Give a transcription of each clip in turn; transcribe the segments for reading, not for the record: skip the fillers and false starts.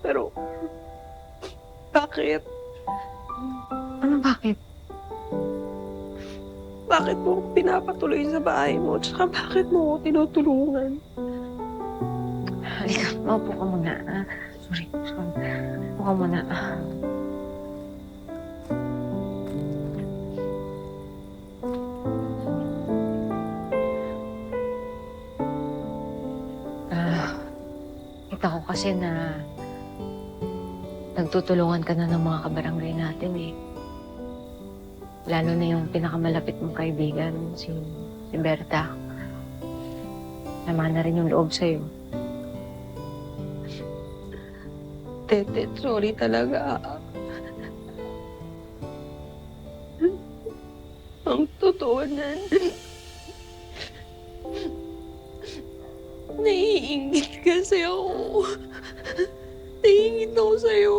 Pero, bakit? Ano bakit? Bakit mo ako pinapatuloy sa bahay mo? Tsaka bakit mo ako tinutulungan? Halika, maupo ka muna. Sorry. Maupo ka muna. Kita ko kasi na nagtutulungan ka na ng mga kabarangay natin eh. Lalo na yung pinakamalapit mong kaibigan, si Berta. Naman na rin yung loob sa'yo. Tete, sorry talaga. Ang totoo nan, naiingit kasi ako. Naiingit ako sa'yo.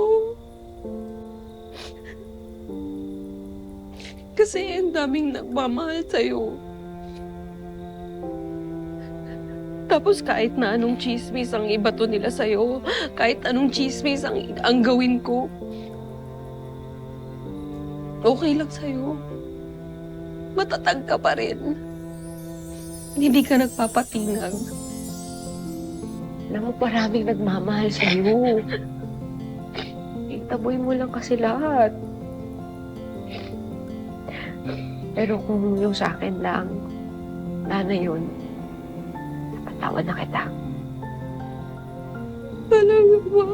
Kasi ang daming nagmamahal sa'yo. Tapos kahit na anong chismis ang ibato nila sa'yo, kahit anong chismis ang gawin ko, okay lang sa'yo. Matatag ka pa rin. Hindi ka nagpapatingag. Alam mo, maraming nagmamahal sa'yo. Itaboy mo lang kasi lahat. Pero kung yung sa akin lang, wala na yun. Napatawad na kita. Talaga ba?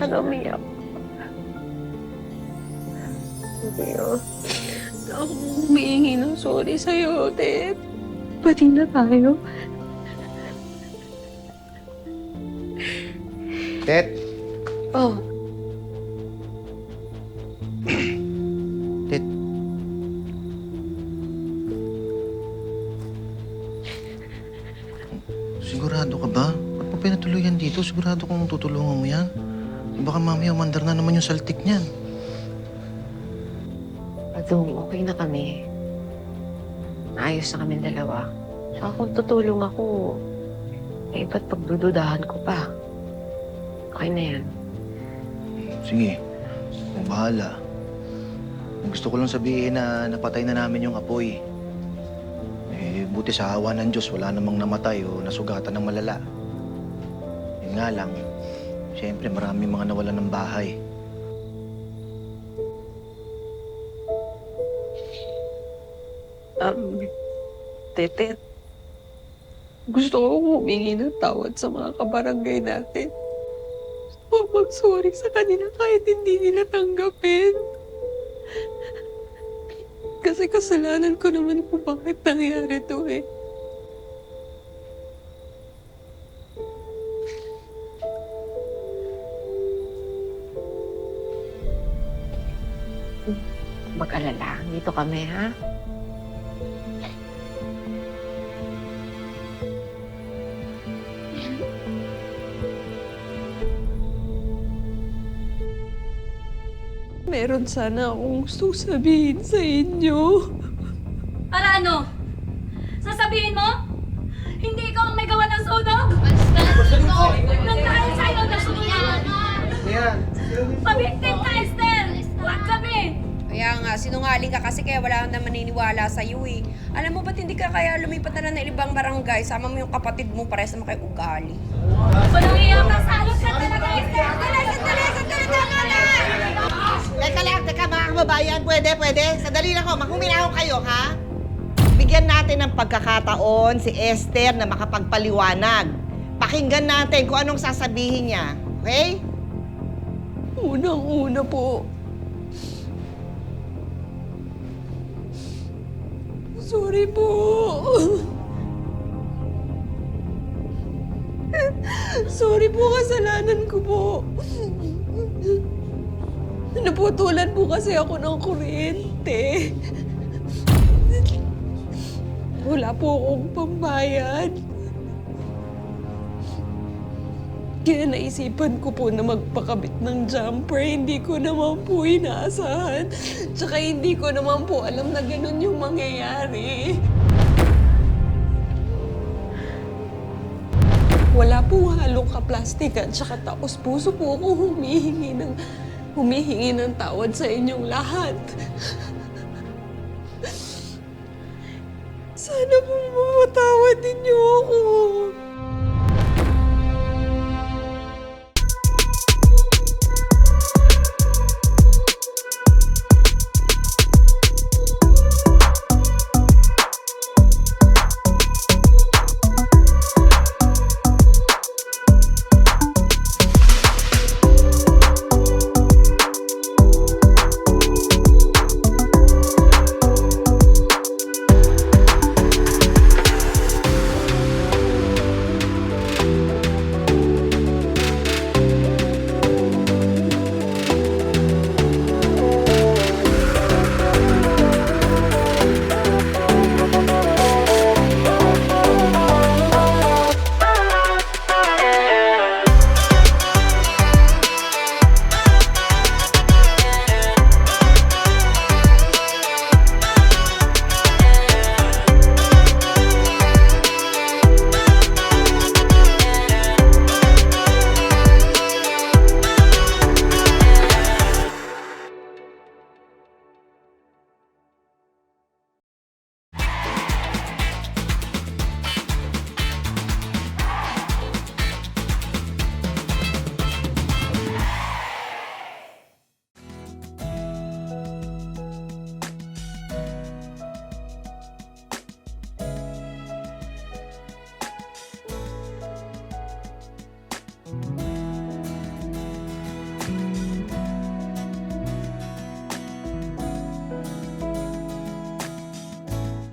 Ano, umiyak? Hindi, oh. Ako humihingi ng sorry sa'yo, Ted. Pati na tayo. Tet, Oh, Tet. Sigurado ka ba? Ba't mo pinatuloyan dito? Sigurado kong tutulungan mo yan? Baka mamaya umandar na naman yung saltik niyan. Padong, okay na kami. Ayos na kami dalawa. Saka kung tutulong ako, eh, ba't pagdududahan ko pa? Okay na yan. Sige, kung bahala. Gusto ko lang sabihin na napatay na namin yung apoy. Eh, buti sa awa ng Diyos, wala namang namatay o nasugatan ng malala. Yun nga lang, siyempre marami mga nawalan ng bahay. Tete. Gusto ko humingi ng tawad sa mga kabarangay natin. Gusto ko mag-sorry sa kanila kahit hindi nila tanggapin. Kasi kasalanan ko naman kung bakit nangyari to eh. Mag-alala. Dito kami, ha? Meron sana akong gustong sabihin sa inyo. Para ano? Sasabihin mo? Hindi ikaw ang may gawa ng sunog? Nang dahil sa'yo na sunog. Pabiktim ka, Esther! Huwag kami! Kaya nga, sinungaling ka kasi kaya wala nang maniniwala sa iyo eh. Alam mo ba't hindi ka kaya lumipat na lang ng ibang barangay? Sama mo yung kapatid mo, parehas naman kayo ugali. Walang iya ka, salot ka talaga, Esther! Sandali, tama na! Teka mga kababayan, pwede. Sandali lang ho, maghuminahon kayo, ha? Bigyan natin ng pagkakataon si Esther na makapagpaliwanag. Pakinggan natin kung anong sasabihin niya, okay? Unang-una po. Sorry po. Sorry po, kasalanan ko po. Naputulan po kasi ako ng kuryente. Wala po akong pambayad. Kaya naisipan ko po na magpakabit ng jumper. Hindi ko naman po inaasahan. Tsaka hindi ko naman po alam na ganun yung mangyayari. Wala pong halong kaplastikan, tsaka taos puso po ako humihingi ng tawad sa inyong lahat. Sana po mapatawad ninyo ako.